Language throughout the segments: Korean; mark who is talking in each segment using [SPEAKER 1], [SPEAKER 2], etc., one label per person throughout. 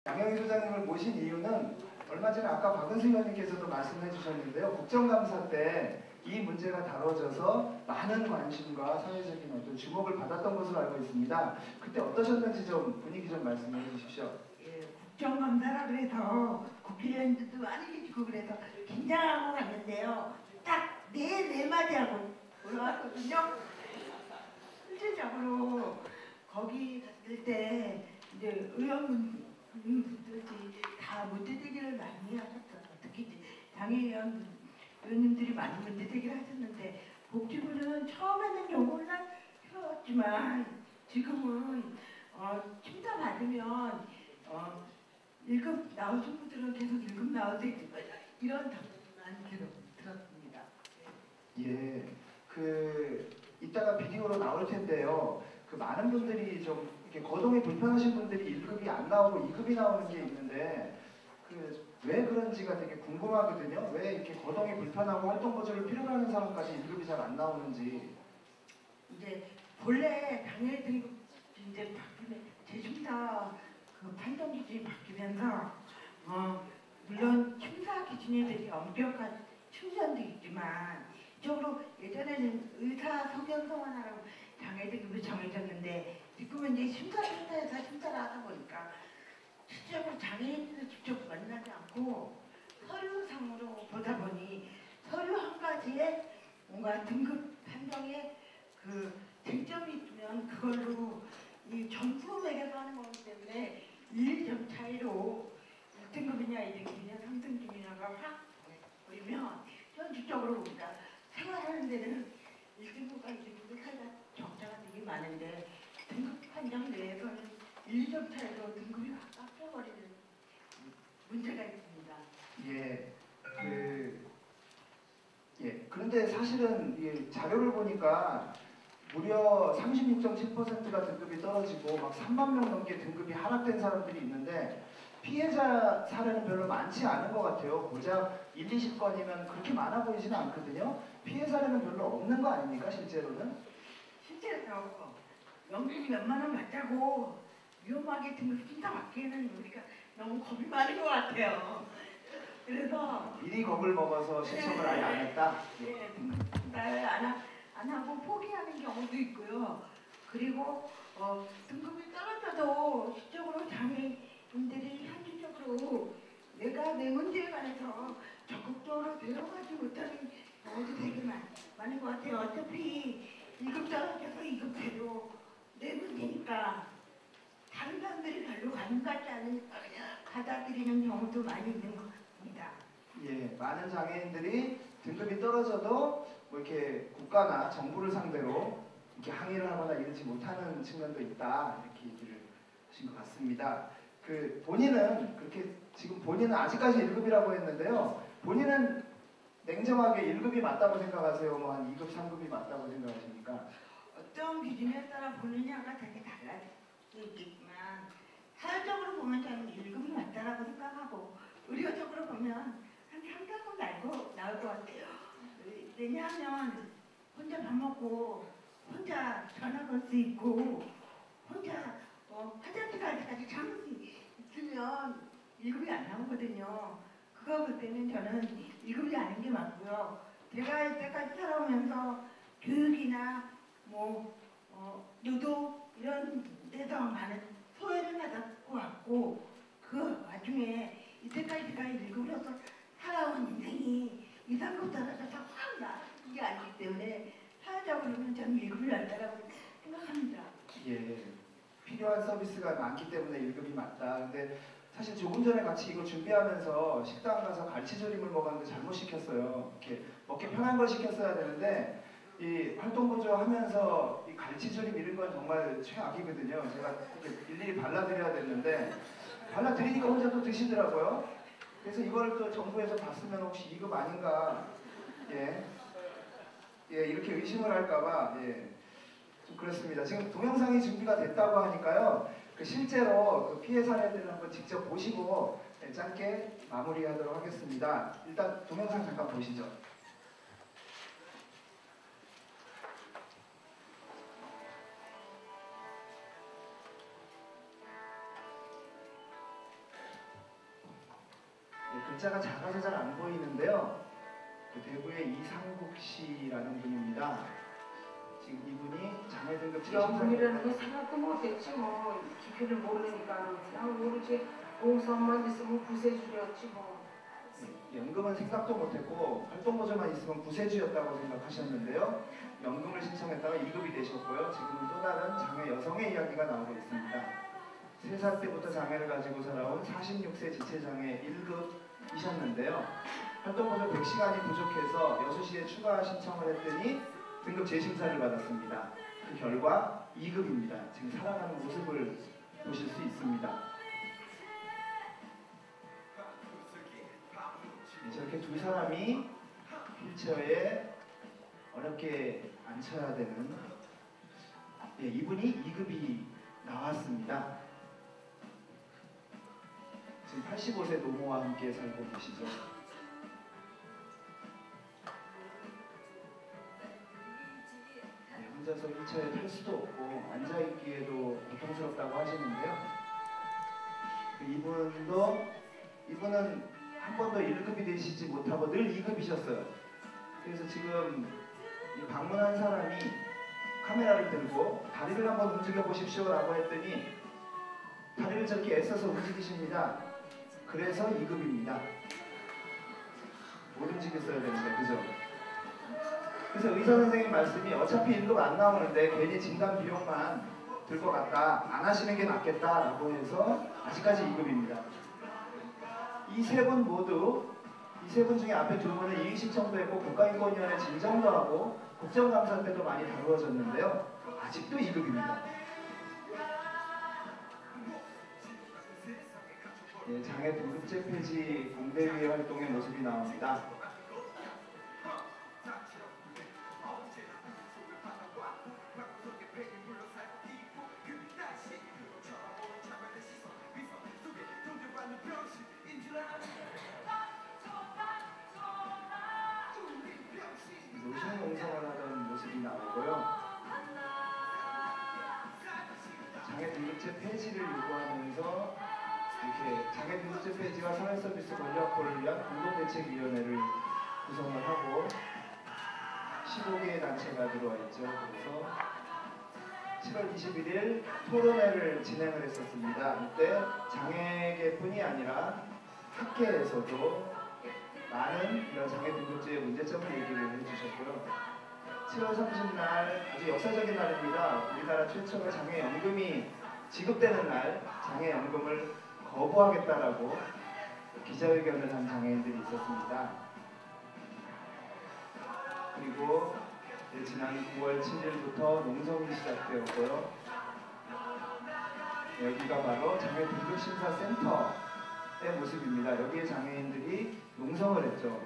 [SPEAKER 1] 양영희 소장님을 모신 이유는 얼마 전에 아까 박은수 의원님께서도 말씀해 주셨는데요. 국정감사 때 이 문제가 다뤄져서 많은 관심과 사회적인 어떤 주목을 받았던 것으로 알고 있습니다. 그때 어떠셨는지 좀 분위기 좀 말씀해 주십시오.
[SPEAKER 2] 예, 국정감사라 그래서 국회의원들도 많이 계시고 그래서 긴장하고 갔는데요. 딱 네 마디 하고 올라왔거든요. 실질적으로 거기 갔을 때 이제 의원분들이 다 문제제기를 많이 하셨어요. 특히 당의원님들이 많이 문제제기를 하셨는데 복지부는 처음에는 요구를 해왔지만 지금은 심사 받으면 1급 나오신 분들은 계속 1급 나올 수 있는 거죠. 이런 답변만 들었습니다.
[SPEAKER 1] 예, 이따가 비디오로 나올 텐데요. 많은 분들이 좀 이렇게 거동이 불편하신 분들이 1급이 안 나오고 2급이 나오는 게 있는데 왜 그런지가 되게 궁금하거든요. 왜 이렇게 거동이 불편하고 활동 거절을 필요로 하는 사람까지 1급이 잘 안 나오는지.
[SPEAKER 2] 이제 본래 당일 등급 이제 바뀌면 재심사 판정 기준이 바뀌면서 물론 심사 기준이 되게 엄격한 측면도 있지만 이쪽으로 예전에는 의사 소견 서원하라고 장애 등급이 정해졌는데 지금은 이제 심사센터에서 심사를 하다 보니까 실제로 장애인들을 직접 만나지 않고 서류상으로 보다 보니 서류 한 가지에 뭔가 등급 판정에 쟁점이 있으면 그걸로 이 점수 매겨서 하는 거기 때문에 1점 차이로 1등급이냐 2등급이냐 3등급이냐가 확 보이면 현실적으로 우리가 생활하는 데는 1등급과 2등급의 사이가 적자가 되게 많은데 등급 판정 내에서는 1점 차이로 등급이 확 깎여버리는 문제가 있습니다.
[SPEAKER 1] 그런데 사실은 이 자료를 보니까 무려 36.7%가 등급이 떨어지고 막 3만 명 넘게 등급이 하락된 사람들이 있는데 피해자 사례는 별로 많지 않은 것 같아요. 고작 1, 20건이면 그렇게 많아 보이지는 않거든요. 피해 사례는 별로 없는 거 아닙니까, 실제로는?
[SPEAKER 2] 실제로 연금이 몇만 원 받자고 위험하게 등급 심사 받기에는 우리가 너무 겁이 많은 것 같아요. 그래서
[SPEAKER 1] 미리 겁을 먹어서 신청을 아예 안 했다?
[SPEAKER 2] 네, 등급 심사를 안 하고 포기하는 경우도 있고요. 그리고 등급이 떨어져도 실적으로 장애인들이 현실적으로 내가 내 문제에 관해서 적극적으로 대응하지 못하는 경우도 되게 많은 것 같아요. 어차피 1급 떨어져서 2급 대로 내 문제니까 다른 사람들이 별로 관심 갖지 않으니까 그냥 받아들이는 경우도 많이 있는 것 같습니다.
[SPEAKER 1] 예, 많은 장애인들이 등급이 떨어져도 뭐 이렇게 국가나 정부를 상대로 이렇게 항의를 하거나 이러지 못하는 측면도 있다, 이렇게 얘기를 하신 것 같습니다. 본인은 지금 본인은 아직까지 1급이라고 했는데요. 본인은 냉정하게 1급이 맞다고 생각하세요? 뭐 한 2급, 3급이 맞다고 생각하십니까?
[SPEAKER 2] 어떤 기준에 따라 보느냐가 되게 달라질 수 있겠지만 사회적으로 보면 저는 1급이 맞다라고 생각하고 의료적으로 보면 한 3등급 나올 것 같아요. 왜냐하면 혼자 밥 먹고 혼자 전화 걸 수 있고 혼자 화장실 갈 때까지 참을 수 있으면 1급이 안 나오거든요. 그거 볼 때는 저는 1급이 아닌 게 맞고요. 제가 이때까지 살아오면서 교육이나 노동 이런 데서 많은 소외를 받았고 왔고 그 와중에 이때까지 제가 1급으로서 살아온 인생이 2, 3급 떨어져서 확 나아진 게 아니기 때문에 사회적으로는 저는 1급이 맞다라고 생각합니다.
[SPEAKER 1] 예, 필요한 서비스가 많기 때문에 1급이 맞다. 근데 사실 조금 전에 같이 이거 준비하면서 식당 가서 갈치조림을 먹었는데 잘못 시켰어요. 이렇게 먹기 편한 걸 시켰어야 되는데 이 활동보조 하면서 이 갈치조림 이런 건 정말 최악이거든요. 제가 이렇게 일일이 발라드려야 됐는데 발라드리니까 혼자 또 드시더라고요. 그래서 이걸 또 정부에서 봤으면 혹시 2급 아닌가, 이렇게 의심을 할까봐, 좀 그렇습니다. 지금 동영상이 준비가 됐다고 하니까요. 실제로 피해 사례들을 한번 직접 보시고 짧게 마무리하도록 하겠습니다. 일단 동영상 잠깐 보시죠. 글자가 작아서 잘 안 보이는데요. 그 대구의 이상국 씨라는 분입니다. 지금 이분이 장애 등급
[SPEAKER 3] 연금이라는 게 생각도 못했지 뭐. 깊이를 모르니까 그냥 모르지. 봉사만 있으면 구세주였지 뭐.
[SPEAKER 1] 연금은 생각도 못했고 활동보조만 있으면 구세주였다고 생각하셨는데요. 연금을 신청했다가 2급이 되셨고요. 지금은 또 다른 장애 여성의 이야기가 나오고 있습니다. 3살 때부터 장애를 가지고 살아온 46세 지체장애 1급이셨는데요. 활동보조 100시간이 부족해서 여수시에 추가 신청을 했더니 등급 재심사를 받았습니다. 그 결과 2급입니다. 지금 살아가는 모습을 보실 수 있습니다. 저렇게 두 사람이 휠체어에 어렵게 앉혀야 되는 이분이 2급이 나왔습니다. 지금 85세 노모와 함께 살고 계시죠. 혼자서 휠체어에 탈 수도 없고 앉아있기에도 고통스럽다고 하시는데요. 이분은 한 번도 1급이 되시지 못하고 늘 2급이셨어요. 그래서 지금 이 방문한 사람이 카메라를 들고 다리를 한번 움직여 보십시오 라고 했더니 다리를 저렇게 애써서 움직이십니다. 그래서 2급입니다. 못 움직였어야 되는데, 그죠? 그래서 의사 선생님 말씀이 어차피 1급 안 나오는데 괜히 진단 비용만 들 것 같다, 안 하시는 게 낫겠다 라고 해서 아직까지 2급입니다. 이 세 분 중에 앞에 두 분은 이의신청도 했고 국가인권위원회 진정도 하고 국정감사 때도 많이 다루어졌는데요. 아직도 2급입니다. 장애 등급제 폐지 공대위의 활동의 모습이 나옵니다. 노심농성을 하던 모습이 나오고요. 장애 등급제 폐지를 요구하면서 이렇게 장애 등급제 폐지와 사회서비스 권력화를 위한 공동대책위원회를 구성을 하고 15개의 단체가 들어와 있죠. 그래서 7월 21일 토론회를 진행을 했었습니다. 이때 장애계뿐이 아니라 학계에서도 많은 이런 장애 등급제의 문제점을 얘기를 해주셨고요. 7월 30일 아주 역사적인 날입니다. 우리나라 최초로 장애연금이 지급되는 날 장애연금을 거부하겠다라고 기자회견을 한 장애인들이 있었습니다. 그리고 지난 9월 7일부터 농성이 시작되었고요. 여기가 바로 장애 등급심사센터의 모습입니다. 여기에 장애인들이 농성을 했죠.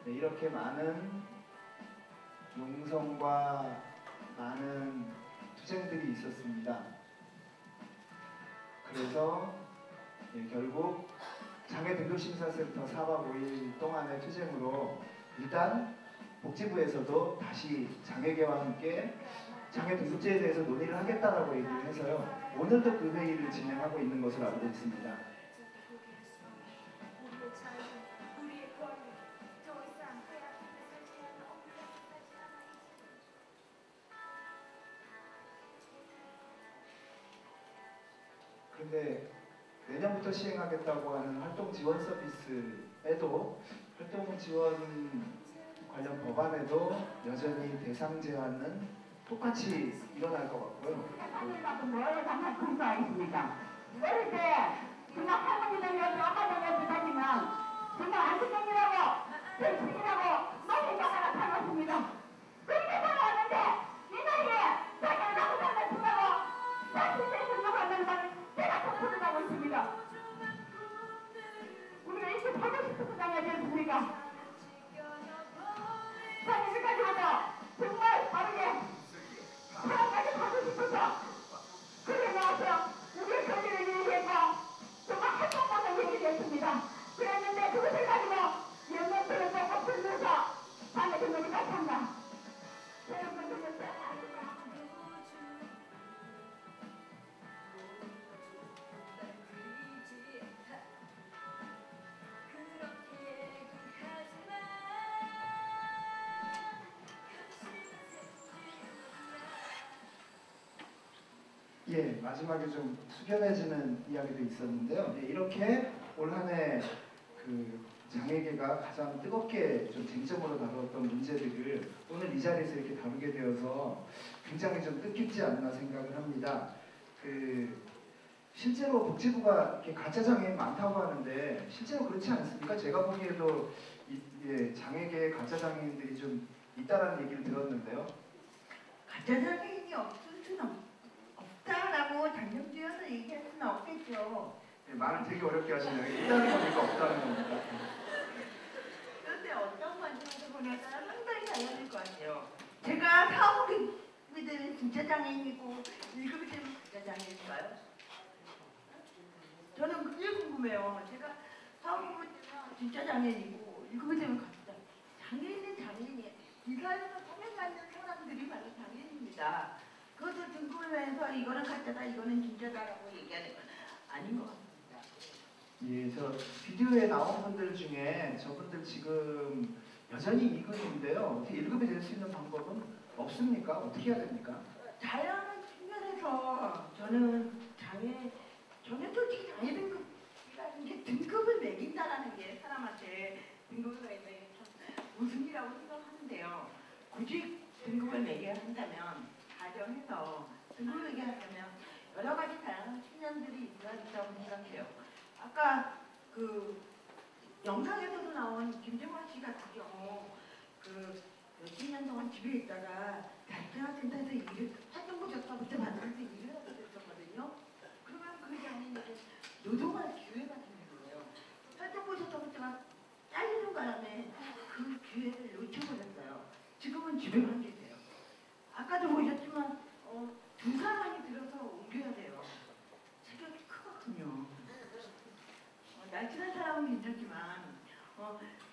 [SPEAKER 1] 이렇게 많은 농성과 많은 투쟁들이 있었습니다. 그래서 결국 장애 등급심사센터 4박 5일 동안의 투쟁으로 일단 복지부에서도 다시 장애계와 함께 장애 등급제에 대해서 논의를 하겠다라고 얘기를 해서요. 오늘도 그 회의를 진행하고 있는 것으로 알고 있습니다. 그런데 내년부터 시행하겠다고 하는 활동 지원 서비스에도 활동 지원 관련 법안에도 여전히 대상 제한은 똑같이 일어날 것 같고요.
[SPEAKER 4] 뭐를 정말 근거하겠습니까? 어릴 때 정말 할머니들이 아빠들이 부다니면 정말 안식년이라고 정신이라고 많이 나가라 살았습니다. 그렇게 살아왔는데 이 나이에 자기를 낳고 살다 죽라고 자신의 생각을 하는 말을 제가 통솔을 하고 있습니다. 우리가 이렇게 살고 싶어서 당해야 되겠습니까? 자, 여기까지 와서 정말 바르게 사람까지 가고 싶어서 그게 나와서 우리의 권리를 위해서
[SPEAKER 1] 예, 마지막에 좀 숙연해지는 이야기도 있었는데요. 예, 이렇게 올 한 해 그 장애계가 가장 뜨겁게 좀 쟁점으로 다루었던 문제들을 오늘 이 자리에서 이렇게 다루게 되어서 굉장히 좀 뜻깊지 않나 생각을 합니다. 그 실제로 복지부가 이렇게 가짜 장애인 많다고 하는데 실제로 그렇지 않습니까? 제가 보기에도 예, 장애계에 가짜 장애인들이 좀 있다라는 얘기를 들었는데요.
[SPEAKER 2] 가짜 장애인이 없을 수는 없다라고 단정지어서 얘기할 수는 없겠죠.
[SPEAKER 1] 예, 말을 되게 어렵게 하시네요. 있다는 거니까 없다는 겁니다.
[SPEAKER 2] 그런데 어떤 관점에서 보냐에 따라 상당히 달라질 것 같아요. 제가 사업이 되는 진짜 장애인이고 1급이 되면 진짜 장애인일까요? 저는 그게 궁금해요. 제가 사업이 되면 진짜 장애인이고 1급이 되면 가짜 장애인은 장애인이에요. 이사에서 통행받는 사람들이 바로 장애인입니다. 그것을 등급을 해서 이거는 가짜다 이거는 진짜다라고 얘기하는 건 아닌 것 같습니다.
[SPEAKER 1] 예, 저 비디오에 나온 분들 중에 저분들 지금 여전히 2급인데요. 어떻게 1급이 될 수 있는 방법은 없습니까? 어떻게 해야 됩니까?
[SPEAKER 2] 다양한 측면에서 저는 솔직히 장애 등급이라는 게 등급을 매긴다라는 게 사람한테 등급을 매기는 게 참 웃음이라고 생각하는데요. 굳이 등급을 매겨야 한다면 가정에서 등급을 매겨야 한다면 여러 가지 다양한 측면들이 있어야 된다고 생각해요. 아까 그 영상에서도 나온 김정환 씨 같은 경우 그 몇십 년 동안 집에 있다가 단체화센터에서 일을 활동부적서부터 만들어서 일을 하게 됐었거든요. 그러면 그 장애인에게 노동할 기회가 생긴 거예요. 활동부적서부터가 잘리는 바람에 그 기회를 놓쳐버렸어요. 지금은 집에 만 계세요. 아까도 보셨지만 두 사람이 들어서 옮겨야 돼요. 체격이 크거든요. 날씬한 사람은 괜찮지만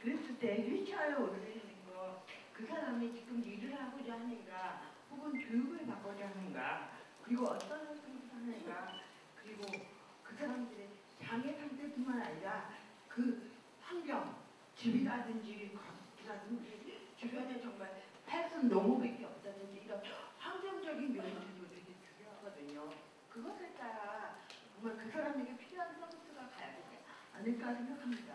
[SPEAKER 2] 그랬을 때 휠체어에 오르는 거 그 사람이 지금 일을 하고자 하는가 혹은 교육을 받고자 하는가 그리고 어떤 활동을 하는가 그리고 그 사람들의 장애 상태뿐만 아니라 그 환경 집이라든지 거기라든지 주변에 정말 폐순 농업밖에 없다든지 이런 환경적인 면들도 되게 중요하거든요. 그것에 따라 정말 그 사람에게 필요한 서비스가 가야 되지 않을까 생각합니다.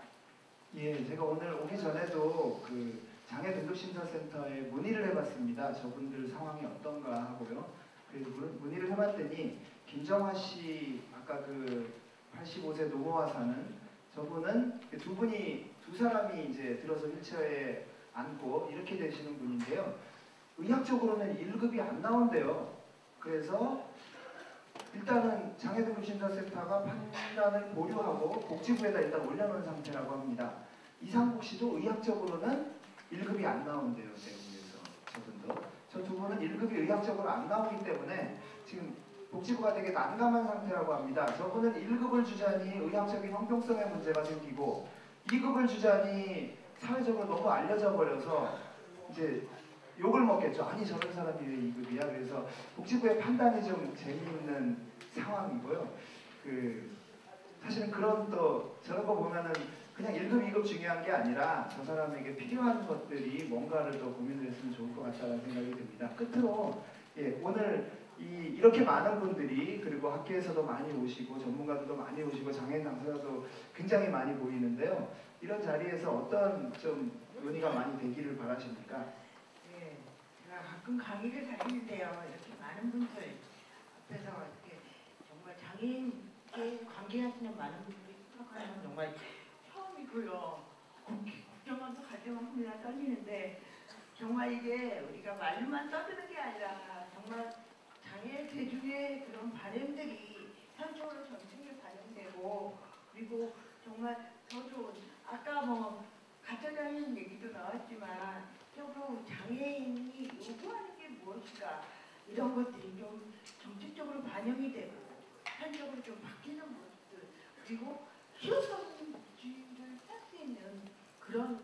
[SPEAKER 1] 예, 제가 오늘 오기 전에도 그 장애 등급심사센터에 문의를 해봤습니다. 저분들 상황이 어떤가 하고요. 그래서 문의를 해봤더니 김정화 씨 아까 그 85세 노모와 사는 저분은 두 사람이 이제 들어서 휠체어에 앉고 이렇게 되시는 분인데요. 의학적으로는 1급이 안 나온대요. 그래서 일단은 장애등급심사센터가 판단을 보류하고 복지부에다 일단 올려놓은 상태라고 합니다. 이상국 씨도 의학적으로는 1급이 안 나온대요. 대구에서 저분도. 저 두 분은 1급이 의학적으로 안 나오기 때문에 지금 복지부가 되게 난감한 상태라고 합니다. 저분은 1급을 주자니 의학적인 형평성에 문제가 생기고 2급을 주자니 사회적으로 너무 알려져 버려서 이제 욕을 먹겠죠. 아니 저런 사람이 왜 2급이야? 그래서 복지부의 판단이 좀 재미있는 상황이고요. 사실은 그런 또 저런 거 보면은 그냥 1급, 2급 중요한 게 아니라 저 사람에게 필요한 것들이 뭔가를 더 고민을 했으면 좋을 것 같다는 생각이 듭니다. 끝으로 예, 오늘 이렇게 많은 분들이 그리고 학계에서도 많이 오시고 전문가들도 많이 오시고 장애인 당사자도 굉장히 많이 보이는데요. 이런 자리에서 어떤 좀 논의가 많이 되기를 바라십니까?
[SPEAKER 2] 네, 제가 가끔 강의를 다니는데요. 이렇게 많은 분들 앞에서 이렇게 정말 장애인께 관계하시는 많은 분들이 생각하는 건 정말 처음이고요. 국정원도 가정합니다 떨리는데 정말 이게 우리가 말로만 떠드는 게 아니라 정말 장애 대중의 그런 발현들이 현실적으로 정책에 반영되고 그리고 정말 저도 아까 뭐 가짜 장애인 얘기도 나왔지만 적으로 장애인이 요구하는 게 무엇인가 이런 것들이 좀 정책적으로 반영이 되고 현실적으로 좀 바뀌는 모습들 그리고 실효성주의를 할 수 있는 그런